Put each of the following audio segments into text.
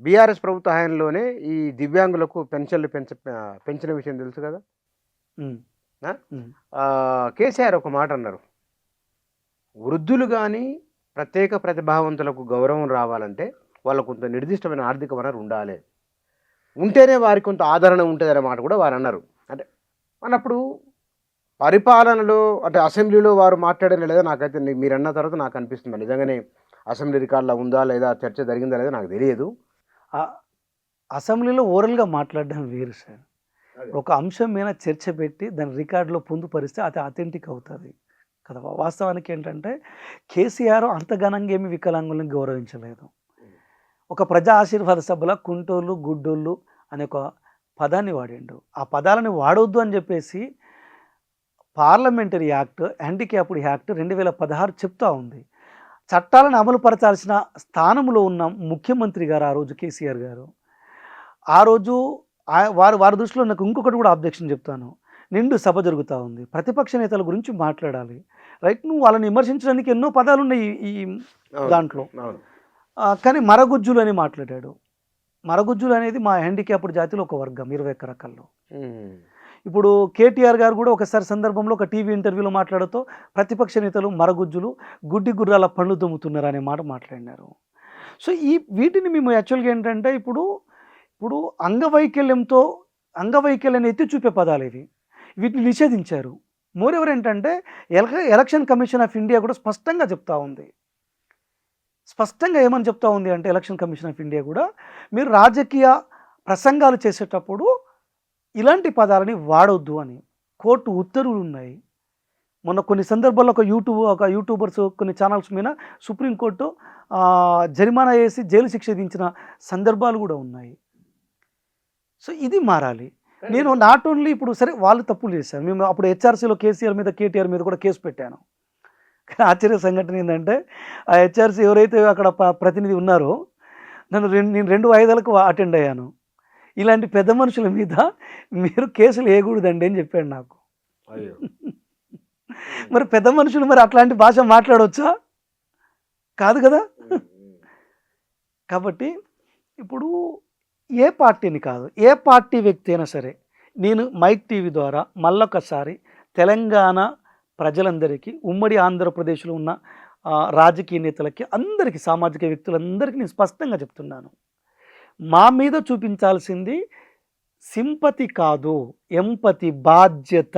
BRS ప్రభుత్వ హయాంలోనే ఈ దివ్యాంగులకు పెన్షన్లు పెంచిన విషయం తెలుసు కదా! హ్మ్. ఆ! హ్మ్. కేసీఆర్ ఒక మాట అన్నారు. వృద్ధులు గాని, ప్రత్యేక ప్రతిభావంతులకు గౌరవం రావాలంటే వాళ్ళకు కొంత నిర్దిష్టమైన ఆర్థిక వనరు ఉండాలి. ఉంటేనే వారికి కొంత ఆదరణ ఉంటదనే మాట కూడా వారన్నారు. అంటే అన్నప్పుడు పరిపాలనలో అంటే అసెంబ్లీలో వారు మాట్లాడారో లేదో నాకైతే మీరన్న తర్వాత నాకు అనిపిస్తుంది. నిజంగానే అసెంబ్లీ రికార్డ్‌లో ఉందా లేదా చర్చ జరిగిందా లేదా నాకు తెలియదు. ఆహ్, అసెంబ్లీలో ఓరల్‌గా మాట్లాడడం వేరు సార్. అదే. ఒక అంశం మీద చర్చ పెట్టి దాన్ని రికార్డ్‌లో పొందుపరిస్తే అది అథెంటిక్ అవుతది కదా! వాస్తవానికి ఏంటంటే కేసీఆర్ అంత ఘనంగా ఏమి వికలాంగులను గౌరవించలేదు. ఒక ప్రజా ఆశీర్వాద సభలో కుంటోళ్ళు, గుడ్డోళ్ళు అనే ఒక పదాన్ని వాడిండు. ఆ పదాలను వాడొద్దు అని చెప్పేసి పార్లమెంటరీ యాక్ట్, హ్యాండిక్యాప్డ్ యాక్ట్ 2016 చెప్తా ఉంది. చట్టాలను అమలు పరచాల్సిన స్థానంలో ఉన్న ముఖ్యమంత్రి గారు ఆ రోజు కేసీఆర్ గారు. ఆ రోజు వారి దృష్టిలో నాకు ఇంకొకటి కూడా అబ్జెక్షన్ చెప్తాను. నిండు సభ జరుగుతా ఉంది. ప్రతిపక్ష నేతల గురించి మాట్లాడాలి. రైట్, నువ్వు వాళ్ళని విమర్శించడానికి ఎన్నో పదాలున్నాయి ఈ అవును. దాంట్లో. అవును. కానీ మరగుజ్జులు అని మాట్లాడాడు. మరగుజ్జులు అనేది మా హ్యాండిక్యాప్డ్ జాతిలో ఒక వర్గం 21 రకాల్లో. హ్మ్. ఇప్పుడు కేటీఆర్ గారు కూడా ఒకసారి సందర్భంలో ఒక టీవీ ఇంటర్వ్యూలో మాట్లాడుతూ ప్రతిపక్ష నేతలు మరగుజ్జులు, గుడ్డి గుర్రాల పళ్ళు దుమ్ముతున్నారు అనే మాట మాట్లాడినారు. సో వీటిని మేము యాక్చువల్గా ఏంటంటే ఇప్పుడు అంగవైకల్యాన్ని ఎత్తి చూపే పదాలు ఇవి. వీటిని నిషేధించారు. మోరెవర్ ఏంటంటే ఎలక్షన్ కమిషన్ ఆఫ్ ఇండియా కూడా స్పష్టంగా చెప్తా ఉంది. స్పష్టంగా ఏమని చెప్తా ఉంది అంటే ఎలక్షన్ కమిషన్ ఆఫ్ ఇండియా కూడా మీరు రాజకీయ ప్రసంగాలు చేసేటప్పుడు ఇలాంటి పదాలని వాడొద్దు అని కోర్టు ఉత్తర్వులు ఉన్నాయి. మొన్న కొన్ని సందర్భాల్లో ఒక యూట్యూబర్స్ కొన్ని ఛానల్స్ మీద సుప్రీంకోర్టు జరిమానా వేసి జైలు శిక్ష విధించిన సందర్భాలు కూడా ఉన్నాయి. సో ఇది మారాలి. నేను నాట్ ఓన్లీ ఇప్పుడు సరే వాళ్ళు తప్పులు చేశారు. మేము అప్పుడు హెచ్ఆర్సీలో కేసీఆర్ మీద కేటీఆర్ మీద కూడా కేసు పెట్టాను. కానీ ఆశ్చర్య సంఘటన ఏంటంటే ఆ హెచ్ఆర్సీ ఎవరైతే అక్కడ ప్రతినిధి ఉన్నారో నేను 2 వాయిదాలకు అటెండ్ అయ్యాను. ఇలాంటి పెద్ద మనుషుల మీద మీరు కేసులు వేయకూడదండి అని చెప్పాడు నాకు. అయ్యో! మరి పెద్ద మనుషులు మరి అట్లాంటి భాష మాట్లాడవచ్చా? కాదు కదా! కాబట్టి ఇప్పుడు ఏ పార్టీని కాదు, ఏ పార్టీ వ్యక్తి అయినా సరే నేను మైక్ టీవీ ద్వారా మళ్ళొకసారి తెలంగాణ ప్రజలందరికీ, ఉమ్మడి ఆంధ్రప్రదేశ్లో ఉన్న రాజకీయ నేతలకి, అందరికీ, సామాజిక వ్యక్తులందరికీ నేను స్పష్టంగా చెప్తున్నాను. మా మీద చూపించాల్సింది సింపతి కాదు, ఎంపతి, బాధ్యత.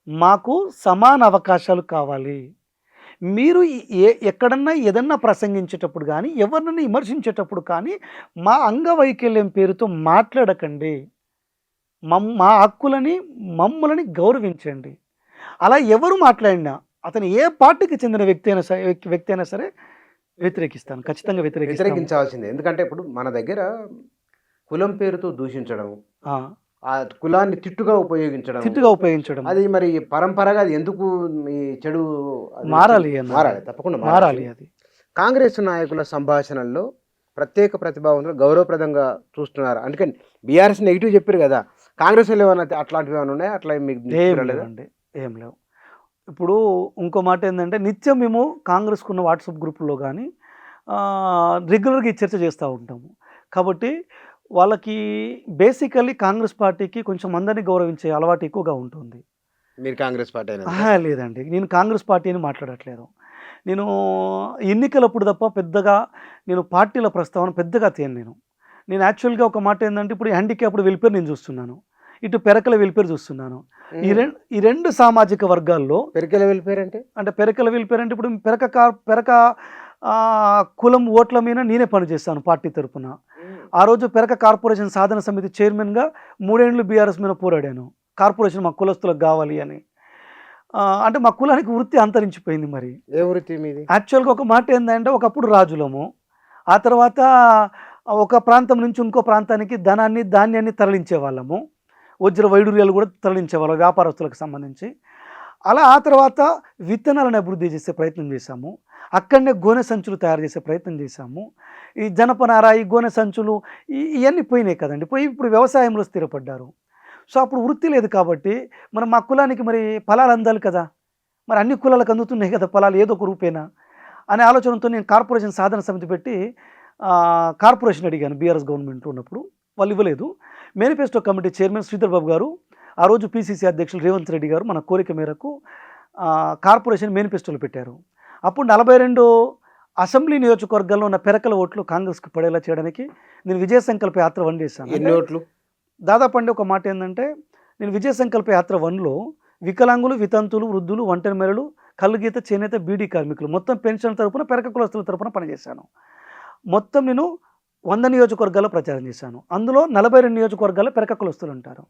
మాకు సమాన అవకాశాలు కావాలి. మీరు ఎక్కడన్నా ఏదన్నా ప్రసంగించేటప్పుడు కానీ, ఎవరినైనా విమర్శించేటప్పుడు కానీ మా అంగవైకల్యం పేరుతో మాట్లాడకండి. మా హక్కులని, మమ్మల్ని గౌరవించండి. అలా ఎవరు మాట్లాడినా అతను ఏ పార్టీకి చెందిన వ్యక్తి అయినా సరే వ్యతిరేకిస్తాను. ఖచ్చితంగా వ్యతిరేకించాల్సిందే. ఎందుకంటే ఇప్పుడు మన దగ్గర కులం పేరుతో దూషించడం, ఆ కులాన్ని తిట్టుగా ఉపయోగించడం అది మరి పరంపరగా అది ఎందుకు ఈ చెడు మారాలి మారాలి. తప్పకుండా మారాలి అది. కాంగ్రెస్ నాయకుల సంభాషణల్లో ప్రత్యేక ప్రతిభావంతులు గౌరవప్రదంగా చూస్తున్నారు. అందుకని బీఆర్ఎస్ నెగిటివ్ చెప్పారు కదా! కాంగ్రెస్‌లో ఏమైనా అట్లాంటివి ఏమైనా ఉన్నాయా? అట్లా మీకు లేదండి, ఏం లేవు. ఇప్పుడు ఇంకో మాట ఏంటంటే నిత్యం మేము కాంగ్రెస్కున్న వాట్సాప్ గ్రూపుల్లో కానీ రెగ్యులర్గా ఈ చర్చ చేస్తూ ఉంటాము. కాబట్టి వాళ్ళకి బేసికల్లీ కాంగ్రెస్ పార్టీకి కొంచెం అందరినీ గౌరవించే అలవాటు ఎక్కువగా ఉంటుంది. మీరు కాంగ్రెస్ పార్టీ లేదండి, నేను కాంగ్రెస్ పార్టీ అని మాట్లాడట్లేదు. నేను ఎన్నికలప్పుడు తప్ప పెద్దగా నేను పార్టీల ప్రస్తావన పెద్దగా తేను. నేను యాక్చువల్గా ఒక మాట ఏంటంటే ఇప్పుడు హ్యాండిక్యాప్డ్ వెల్ఫేర్ నేను చూస్తున్నాను, ఇటు పెరకల వెల్ఫేర్ చూస్తున్నాను. ఈ రెండు సామాజిక వర్గాల్లో పెరకల వెల్ఫేర్ అంటే పెరకల వెల్ఫేర్ అంటే ఇప్పుడు పెరక కులం ఓట్ల మీద నేనే పనిచేస్తాను పార్టీ తరఫున. ఆ రోజు పెరక కార్పొరేషన్ సాధన సమితి చైర్మన్గా 3 ఏళ్ళు బీఆర్ఎస్ మీద పోరాడాను. కార్పొరేషన్ మా కులస్తులకు కావాలి అని. అంటే మా కులానికి వృత్తి అంతరించిపోయింది. మరి ఏ వృత్తి మీది? యాక్చువల్గా ఒక మాట ఏంటంటే ఒకప్పుడు రాజులము, ఆ తర్వాత ఒక ప్రాంతం నుంచి ఇంకో ప్రాంతానికి ధాన్యాన్ని తరలించే వాళ్ళము, వజ్ర వైడూర్యాలు కూడా తరలించేవాళ్ళం వ్యాపారస్తులకు సంబంధించి. అలా ఆ తర్వాత విత్తనాలను అభివృద్ధి చేసే ప్రయత్నం చేశాము. అక్కడనే గోనె సంచులు తయారు చేసే ప్రయత్నం చేశాము. ఈ జనపనార, ఈ గోనె సంచులు ఇవన్నీ పోయినాయి కదండి. ఇప్పుడు వ్యవసాయంలో స్థిరపడ్డారు. సో అప్పుడు వృత్తి లేదు కాబట్టి మరి మా కులానికి మరి ఫలాలు అందాలి కదా, మరి అన్ని కులాలకు అందుతున్నాయి కదా ఫలాలు ఏదో ఒక రూపేనా అనే ఆలోచనతో నేను కార్పొరేషన్ సాధన సమితి పెట్టి కార్పొరేషన్ అడిగాను బీఆర్ఎస్ గవర్నమెంట్ ఉన్నప్పుడు, వాళ్ళు ఇవ్వలేదు. Manifesto committee chairman Sridhar Babu గారు, ఆ రోజు పిసిసి అధ్యక్షులు రేవంత్ రెడ్డి గారు మన కోరిక మేరకు కార్పొరేషన్ మేనిఫెస్టోలు పెట్టారు. అప్పుడు 42 అసెంబ్లీ నియోజకవర్గాల్లో ఉన్న పెరకల ఓట్లు కాంగ్రెస్కి పడేలా చేయడానికి నేను విజయ సంకల్ప యాత్ర 1 చేశాను. ఎన్ని ఓట్లు? దాదాపు అంటే ఒక మాట ఏంటంటే, నేను విజయ సంకల్ప యాత్ర 1లో వికలాంగులు, వితంతులు, వృద్ధులు, ఒంటరి మహిళలు, కల్లుగీత, చేనేత, బీడీ కార్మికులు మొత్తం పెన్షన్ తరపున, పెరక కులస్తుల తరపున పనిచేశాను. మొత్తం నేను 100 నియోజకవర్గాల్లో ప్రచారం చేశాను. అందులో 42 నియోజకవర్గాల్లో పెరక కులస్తులు ఉంటారు.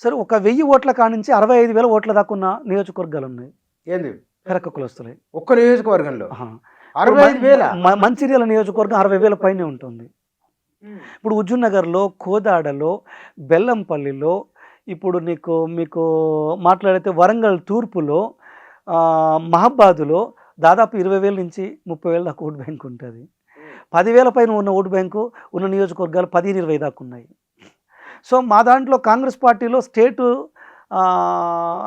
సరే, ఒక 1000 ఓట్ల కానించి 65,000 ఓట్ల దాకా ఉన్న నియోజకవర్గాలు ఉన్నాయి ఏంది పెరక కులస్తులే. ఒక్క నియోజకవర్గంలో ఆహా. 65,000? మంచిర్యాల నియోజకవర్గం 60,000 పైనే ఉంటుంది. ఇప్పుడు హుజూర్నగర్లో, కోదాడలో, బెల్లంపల్లిలో, ఇప్పుడు మీకు మాట్లాడితే వరంగల్ తూర్పులో, మహబాదులో దాదాపు 20,000 నుంచి 30,000 దాకా ఓటు బ్యాంక్ ఉంటుంది. 10,000 పైన ఉన్న ఓటు బ్యాంకు ఉన్న నియోజకవర్గాలు 15-20 దాకా ఉన్నాయి. సో మా దాంట్లో కాంగ్రెస్ పార్టీలో స్టేటు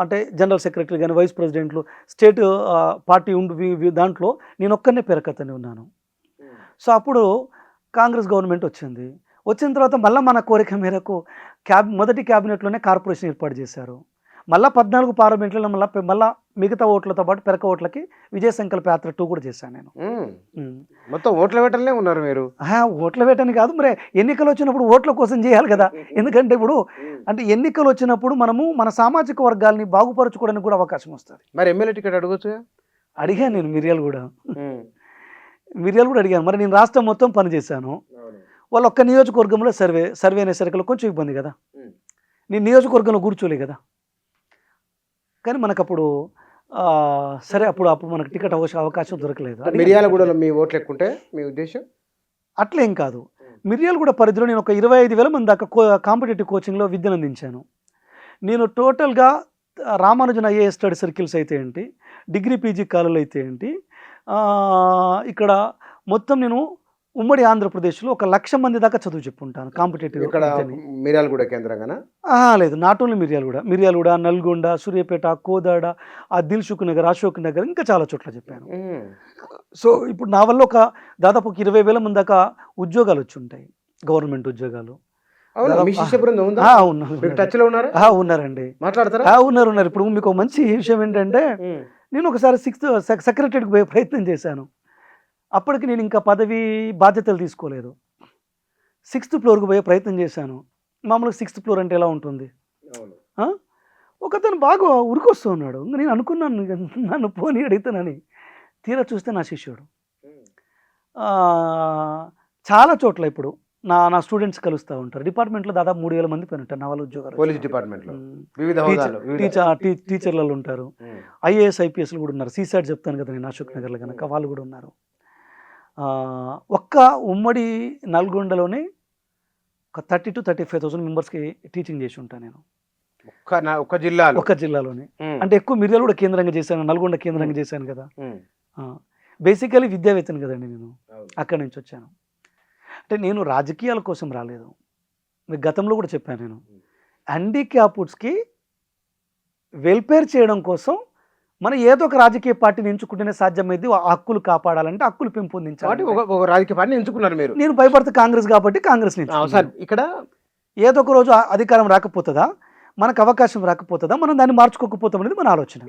అంటే జనరల్ సెక్రటరీ కానీ, వైస్ ప్రెసిడెంట్లు, స్టేట్ పార్టీ దాంట్లో నేను ఒక్కనే పెరకతనే ఉన్నాను. సో అప్పుడు కాంగ్రెస్ గవర్నమెంట్ వచ్చింది. వచ్చిన తర్వాత మళ్ళీ మన కోరిక మేరకు మొదటి క్యాబినెట్లోనే కార్పొరేషన్ ఏర్పాటు చేశారు. మళ్ళీ 14 పార్లమెంట్లలో మళ్ళీ మిగతా ఓట్లతో పాటు పెరక ఓట్లకి విజయ సంకల్ప యాత్ర 2 కూడా చేశాను నేను. మొత్తం ఓట్ల వేటలనే ఉన్నారు మీరు? ఓట్ల వేటని కాదు, మరి ఎన్నికలు వచ్చినప్పుడు ఓట్ల కోసం చేయాలి కదా. ఎందుకంటే ఇప్పుడు అంటే ఎన్నికలు వచ్చినప్పుడు మనము మన సామాజిక వర్గాల్ని బాగుపరచుకోవడానికి కూడా అవకాశం వస్తుంది. మరి ఎమ్మెల్యే టికెట్ అడగచ్చు? అడిగాను నేను మిర్యాలు కూడా అడిగాను. మరి నేను రాష్ట్రం మొత్తం పనిచేశాను. వాళ్ళు ఒక్క నియోజకవర్గంలో సర్వే అనేసరికి కొంచెం ఇబ్బంది కదా. నేను నియోజకవర్గంలో కూర్చోలే కదా. కానీ మనకు అప్పుడు సరే అప్పుడు మనకు టికెట్ అవకాశం దొరకలేదు. మిర్యాలగూడలో మీ ఓట్లు ఎక్కుంటే మీ ఉద్దేశం? అట్లేం కాదు. మిర్యాలగూడ పరిధిలో నేను ఒక 25,000 మంది దాకా కాంపిటేటివ్ కోచింగ్లో విద్యను అందించాను. నేను టోటల్గా రామానుజన్ ఐఏఎస్ స్టడీ సర్కిల్స్ అయితే ఏంటి, డిగ్రీ పీజీ కాలేజీలు అయితే ఏంటి, ఇక్కడ మొత్తం నేను ఉమ్మడి ఆంధ్రప్రదేశ్లో 1,00,000 మంది దాకా చదువు చెప్పుంటాను కాంపిటేటివ్. ఇక్కడ మిర్యాలగూడ కేంద్రంగానా? లేదు, నాట్ ఓన్లీ మిర్యాలగూడ, నల్గొండ, సూర్యాపేట, కోదాడ, దిల్సుఖ్ నగర్, అశోక్ నగర్, ఇంకా చాలా చోట్ల చెప్పాను. సో ఇప్పుడు నా వల్ల దాదాపు 20,000 మంది దాకా ఉద్యోగాలు వచ్చి ఉంటాయి, గవర్నమెంట్ ఉద్యోగాలు. ఉన్నారండి, మాట్లాడతారా? ఉన్నారు. ఇప్పుడు మీకు మంచి విషయం ఏంటంటే, నేను ఒకసారి 6th సెక్రటరీకి పోయే ప్రయత్నం చేశాను. అప్పటికి నేను ఇంకా పదవి బాధ్యతలు తీసుకోలేదు. 6th ఫ్లోర్కి పోయే ప్రయత్నం చేశాను. మామూలుగా 6th ఫ్లోర్ అంటే ఎలా ఉంటుంది? ఒకతను బాగా ఉరికొస్తూ ఉన్నాడు. నేను అనుకున్నాను నన్ను పోనీ అడుగుతానని. తీరా చూస్తే నా శిష్యుడు. చాలా చోట్ల ఇప్పుడు నా స్టూడెంట్స్ కలుస్తూ ఉంటారు. డిపార్ట్మెంట్లో దాదాపు 3,000 మంది పైన ఉంటారు. నా వాళ్ళ ఉద్యోగాలు పోలీస్ డిపార్ట్మెంట్లో టీచర్లలో ఉంటారు. ఐఏఎస్ ఐపీఎస్లు కూడా ఉన్నారు. సీసైడ్ చెప్తాను కదా నేను, అశోక్ నగర్లో కనుక వాళ్ళు కూడా ఉన్నారు. ఒక్క ఉమ్మడి నల్గొండలోనే ఒక 30,000 to 35,000 మెంబర్స్కి టీచింగ్ చేసి ఉంటాను నేను ఒక్క జిల్లాలోనే. అంటే ఎక్కువ మిర్యాలు కూడా కేంద్రంగా చేశాను, నల్గొండ కేంద్రంగా చేశాను కదా. బేసికలీ విద్యావేత్తను కదండి నేను, అక్కడి నుంచి వచ్చాను. అంటే నేను రాజకీయాల కోసం రాలేదు. మీకు గతంలో కూడా చెప్పాను, నేను హ్యాండిక్యాప్డ్స్కి వెల్ఫేర్ చేయడం కోసం మనం ఏదో ఒక రాజకీయ పార్టీని ఎంచుకుంటేనే సాధ్యమైంది. ఆ హక్కులు కాపాడాలంటే హక్కులు పెంపొందించాలి. ఒక రాజకీయ పార్టీని ఎంచుకున్నారు మీరు. నేను భయపడితే కాంగ్రెస్ కాబట్టి కాంగ్రెస్ ఇక్కడ ఏదో ఒక రోజు అధికారం రాకపోతుందా, మనకు అవకాశం రాకపోతుందా, మనం దాన్ని మార్చుకోకపోతాం అనేది మన ఆలోచన.